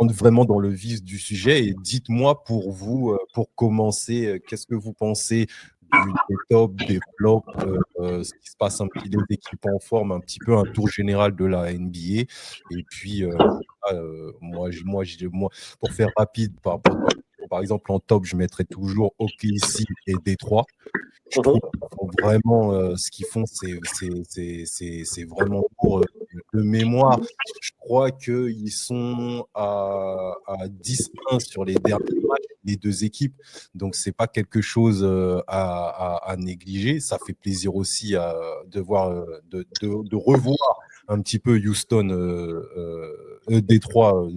rentre vraiment dans le vif du sujet et dites-moi pour vous, pour commencer, qu'est-ce que vous pensez des tops, des flops, ce qui se passe un petit, les équipes en forme, un petit peu un tour général de la NBA. Et puis, moi, pour faire rapide, par exemple, en top, je mettrais toujours OKC et Détroit. Je trouve qu'ils font vraiment ce qu'ils font, c'est vraiment pour de mémoire. Je crois qu'ils sont à 10-1 sur les derniers matchs, les deux équipes. Donc, c'est pas quelque chose à négliger. Ça fait plaisir aussi de voir, de revoir un petit peu Houston, Détroit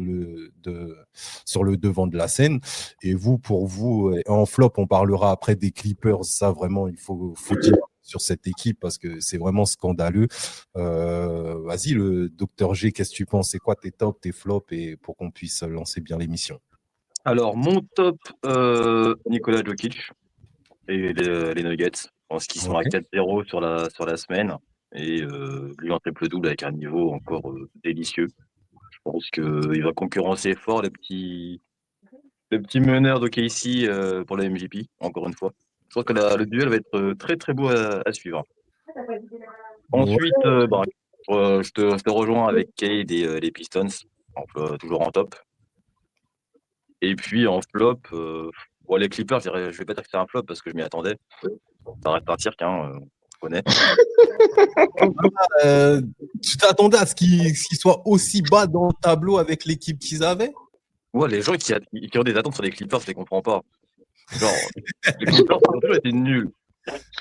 sur le devant de la scène. Et vous, pour vous, en flop, on parlera après des Clippers. Ça, vraiment, il faut dire sur cette équipe parce que c'est vraiment scandaleux. Vas-y, le docteur G, qu'est-ce que tu penses? C'est quoi tes tops, tes flops et pour qu'on puisse lancer bien l'émission? Alors, mon top, Nikola Jokic et les Nuggets. Je pense qu'ils sont à 4-0 sur la semaine. Et lui en triple-double avec un niveau encore délicieux. Je pense qu'il va concurrencer fort le petit meneur d'OKC pour la MJP, encore une fois. Je pense que le duel va être très très beau à suivre. Ensuite, je te rejoins avec Cade et les Pistons, toujours en top. Et puis en flop, les Clippers, je vais pas dire que c'est un flop parce que je m'y attendais. Ça reste un cirque, on connaît. Tu t'attendais à ce qu'ils soient aussi bas dans le tableau avec l'équipe qu'ils avaient? Ouais, les gens qui ont des attentes sur les Clippers, je les comprends pas. Genre, les Clippers ont toujours été nuls.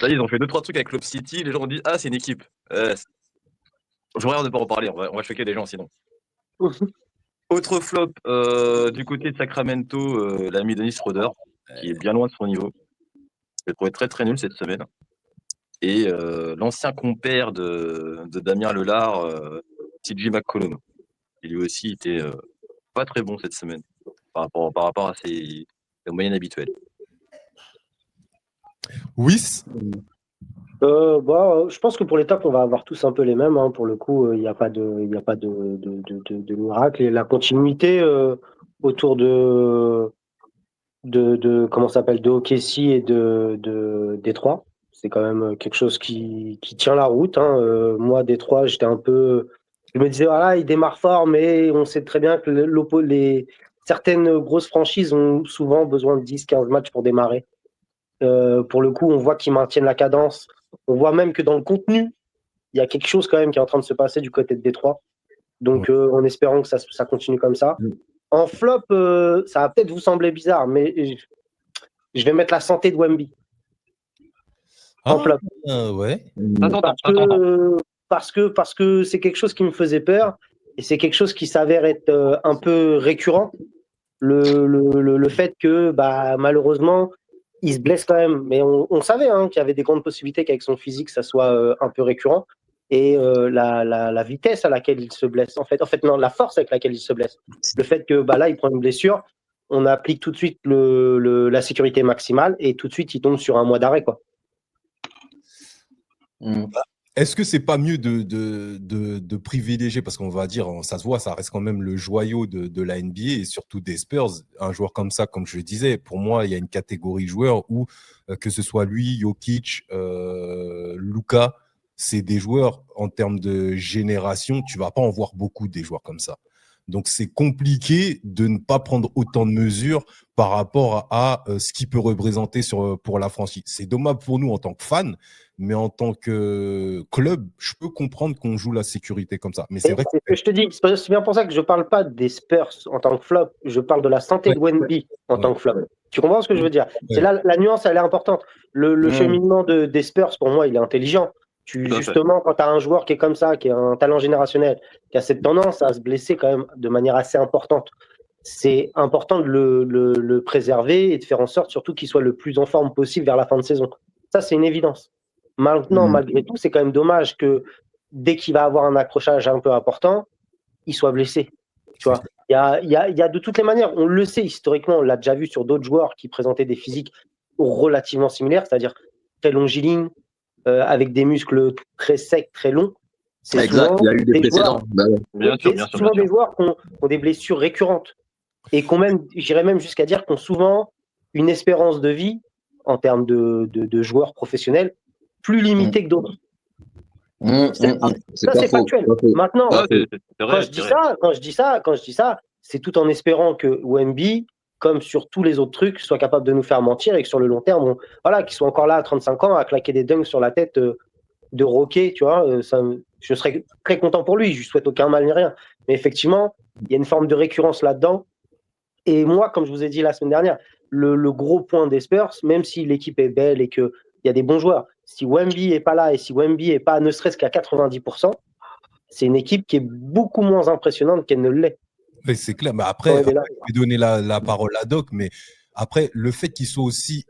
Là, ils ont fait 2-3 trucs avec Club City, les gens ont dit c'est une équipe. Je regarde de pas en parler, on va choquer les gens sinon. Autre flop, du côté de Sacramento, l'ami Dennis Schroeder, qui est bien loin de son niveau. Je l'ai trouvé très très nul cette semaine. Et l'ancien compère de Damien Lillard, TJ McCollum, qui lui aussi était pas très bon cette semaine par rapport à ses moyennes habituelles. Oui. Je pense que pour les tops, on va avoir tous un peu les mêmes. Pour le coup, il n'y a pas de miracle. Et la continuité autour de comment ça s'appelle, de OKC et de Détroit, c'est quand même quelque chose qui tient la route. Moi, Détroit, je me disais voilà, il démarre fort, mais on sait très bien que certaines grosses franchises ont souvent besoin de 10-15 matchs pour démarrer. Pour le coup, on voit qu'ils maintiennent la cadence. On voit même que dans le contenu, il y a quelque chose quand même qui est en train de se passer du côté de Détroit. Donc, en espérant que ça continue comme ça. En flop, ça va peut-être vous sembler bizarre, mais je vais mettre la santé de Wemby en flop. Ouais. Parce que c'est quelque chose qui me faisait peur et c'est quelque chose qui s'avère être un peu récurrent. Le fait que malheureusement, il se blesse quand même. Mais on savait qu'il y avait des grandes possibilités qu'avec son physique, ça soit un peu récurrent. Et la vitesse à laquelle il se blesse, en fait non, la force avec laquelle il se blesse. Le fait que là, il prend une blessure, on applique tout de suite la sécurité maximale et tout de suite, il tombe sur un mois d'arrêt, quoi. Est-ce que c'est pas mieux de privilégier, parce qu'on va dire, ça se voit, ça reste quand même le joyau de la NBA et surtout des Spurs, un joueur comme ça, comme je le disais, pour moi, il y a une catégorie joueurs où, que ce soit lui, Jokic, Luka, c'est des joueurs en termes de génération, tu vas pas en voir beaucoup des joueurs comme ça. Donc, c'est compliqué de ne pas prendre autant de mesures par rapport à ce qu'il peut représenter pour la franchise. C'est dommage pour nous en tant que fans, mais en tant que club, je peux comprendre qu'on joue la sécurité comme ça. Mais c'est vrai que je te dis, c'est bien pour ça que je ne parle pas des Spurs en tant que flop, je parle de la santé de Wemby en tant que flop. Tu comprends ce que je veux dire? C'est là, la nuance, elle est importante. Le cheminement des Spurs, pour moi, il est intelligent. Justement, quand tu as un joueur qui est comme ça, qui a un talent générationnel, qui a cette tendance à se blesser quand même de manière assez importante, c'est important de le préserver et de faire en sorte surtout qu'il soit le plus en forme possible vers la fin de saison. Ça, c'est une évidence. Maintenant, malgré tout, c'est quand même dommage que dès qu'il va avoir un accrochage un peu important, il soit blessé. Tu vois, il y a de toutes les manières, on le sait historiquement, on l'a déjà vu sur d'autres joueurs qui présentaient des physiques relativement similaires, c'est-à-dire très longilignes, avec des muscles très secs, très longs. C'est exact, il y a eu des précédents. Souvent des joueurs qui ont des blessures récurrentes. et j'irais même jusqu'à dire qu'on souvent une espérance de vie en termes de joueurs professionnels plus limitée que d'autres. Ça, c'est factuel. Maintenant, quand je dis ça, c'est tout en espérant que Wemby, comme sur tous les autres trucs, soit capable de nous faire mentir et que sur le long terme, qu'il soit encore là à 35 ans à claquer des dunks sur la tête de Roquet, tu vois. Je serais très content pour lui, je lui souhaite aucun mal ni rien. Mais effectivement, il y a une forme de récurrence là-dedans. Et moi, comme je vous ai dit la semaine dernière, le gros point des Spurs, même si l'équipe est belle et qu'il y a des bons joueurs, si Wemby n'est pas là et si Wemby n'est pas ne serait-ce qu'à 90%, c'est une équipe qui est beaucoup moins impressionnante qu'elle ne l'est. Oui, c'est clair. Mais après, je vais donner la parole à Doc, mais après, le fait qu'il soit aussi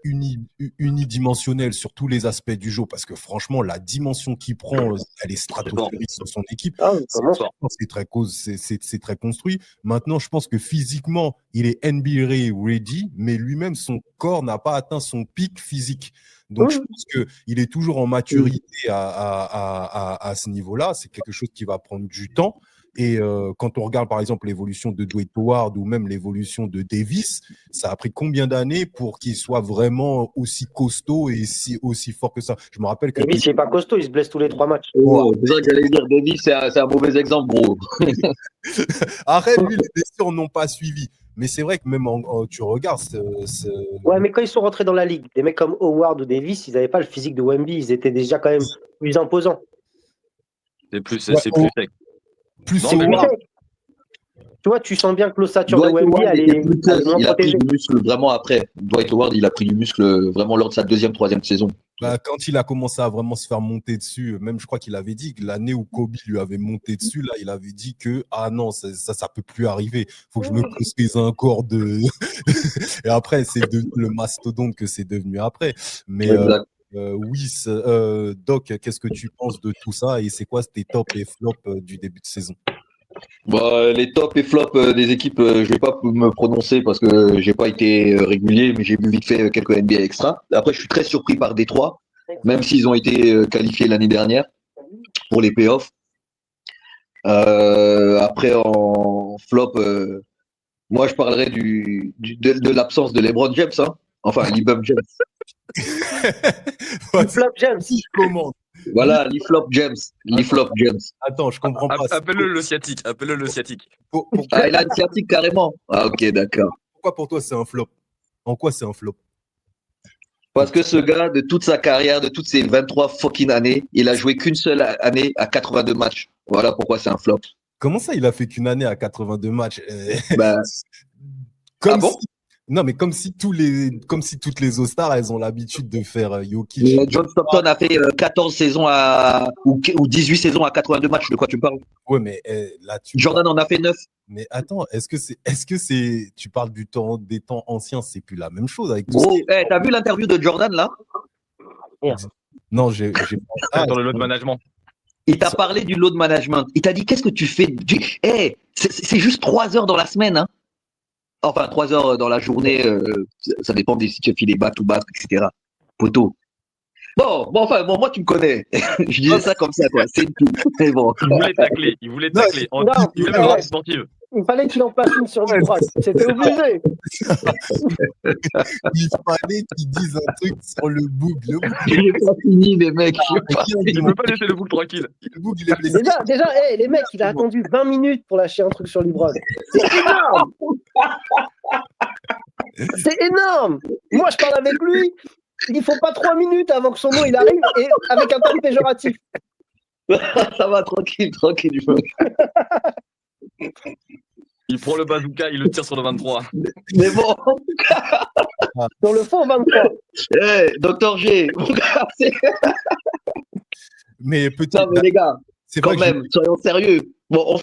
unidimensionnel sur tous les aspects du jeu, parce que franchement, la dimension qu'il prend, elle est stratosphérique sur son équipe. C'est très construit. Maintenant, je pense que physiquement, il est NBA ready, mais lui-même, son corps n'a pas atteint son pic physique. Donc, je pense qu'il est toujours en maturité à ce niveau-là. C'est quelque chose qui va prendre du temps. Et quand on regarde par exemple l'évolution de Dwight Howard ou même l'évolution de Davis, ça a pris combien d'années pour qu'il soit vraiment aussi costaud et aussi fort que ça? Je me rappelle que Davis, il n'est pas costaud, il se blesse tous les 3 matchs. C'est ça que j'allais dire, Davis, c'est un mauvais exemple, gros. Arrête, lui, les blessures n'ont pas suivi. Mais c'est vrai que même tu regardes. Ouais, mais quand ils sont rentrés dans la ligue, des mecs comme Howard ou Davis, ils n'avaient pas le physique de Wemby, ils étaient déjà quand même plus imposants. C'est plus sec. Tu vois, tu sens bien que l'ossature de Wemby, elle est moins protégée. Il a pris du muscle vraiment après. Dwight Howard, il a pris du muscle vraiment lors de sa deuxième, troisième saison. Quand il a commencé à vraiment se faire monter dessus, même je crois qu'il avait dit que l'année où Kobe lui avait monté dessus, là, il avait dit que non, ça peut plus arriver. Faut que je me construise un corps de. Et après, c'est le mastodonte que c'est devenu après. Mais oui, Doc, qu'est-ce que tu penses de tout ça et c'est quoi tes tops et flops du début de saison? Les tops et flops des équipes, je vais pas me prononcer parce que j'ai pas été régulier, mais j'ai vu vite fait quelques NBA extra. Après, je suis très surpris par Détroit, même s'ils ont été qualifiés l'année dernière pour les playoffs. Après, en flop, moi, je parlerai de l'absence de LeBron James, hein. Enfin, LeBron James. Flop James. Comment? Voilà, l'e-flop James. Attends, je comprends pas. Appelle-le le sciatique. Il a une sciatique carrément. Ah, ok, d'accord. Pourquoi pour toi c'est un flop? En quoi c'est un flop? Parce que ce gars, de toute sa carrière, de toutes ses 23 fucking années, il a joué qu'une seule année à 82 matchs. Voilà pourquoi c'est un flop. Comment ça, il a fait qu'une année à 82 matchs? Bon? Non, mais comme si toutes les All-Stars, elles ont l'habitude de faire Jokic. John Stockton a fait 14 saisons ou 18 saisons à 82 matchs. De quoi tu parles? Ouais, mais là, Jordan en a fait 9. Mais attends, est-ce que c'est, tu parles des temps anciens, c'est plus la même chose avec tout Gros, t'as vu l'interview de Jordan là? Non, j'ai pas. Dans le load management. Il t'a parlé du load management. Il t'a dit qu'est-ce que tu fais? C'est juste 3 heures dans la semaine, hein. Enfin, 3 heures dans la journée, ça dépend si tu files les back-to-back, etc. Poteau. Bon, moi, tu me connais. Je disais ça comme ça, quoi. C'est tout. Mais bon. Il voulait tacler. Il voulait faire sportive. Il fallait qu'il en passe une sur le bras. C'était obligé. Il fallait qu'il dise un truc sur le boug. Il n'est pas fini, les mecs. Il ne peut pas laisser le boug tranquille. Déjà, les mecs, il a attendu 20 minutes pour lâcher un truc sur LeBron. C'est énorme. C'est énorme. Moi, je parle avec lui. Il faut pas 3 minutes avant que son mot il arrive et avec un terme péjoratif. Ça va, tranquille. Il prend le bazooka, il le tire sur le 23. Mais bon. Sur le fond, 23. Docteur G. Mais peut-être. Mais les gars, quand même, soyons sérieux. Bon,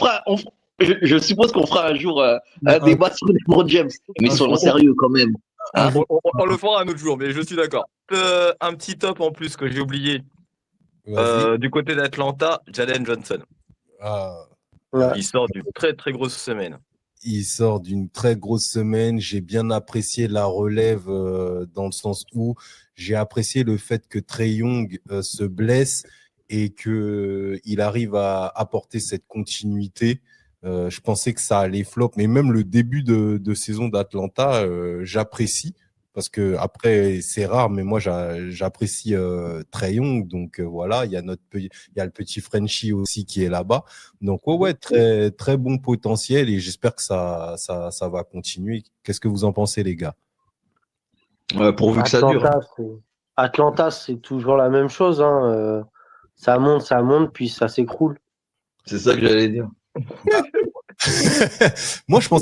je suppose qu'on fera un jour un débat sur LeBron James. Mais soyons sérieux quand même. On le fera un autre jour, mais je suis d'accord. Un petit top en plus que j'ai oublié. Du côté d'Atlanta, Jalen Johnson. Il sort d'une très très grosse semaine. J'ai bien apprécié la relève dans le sens où j'ai apprécié le fait que Trae Young se blesse et qu'il arrive à apporter cette continuité. Je pensais que ça allait flop, mais même le début de saison d'Atlanta, j'apprécie. Parce que après, c'est rare, mais moi, j'apprécie Trae Young. Donc voilà, il y a le petit Frenchie aussi qui est là-bas. Donc ouais, très, très bon potentiel et j'espère que ça va continuer. Qu'est-ce que vous en pensez, les gars? Pourvu que ça dure. Atlanta, c'est toujours la même chose. Hein. Ça monte, puis ça s'écroule. C'est ça que j'allais dire. Moi, je pense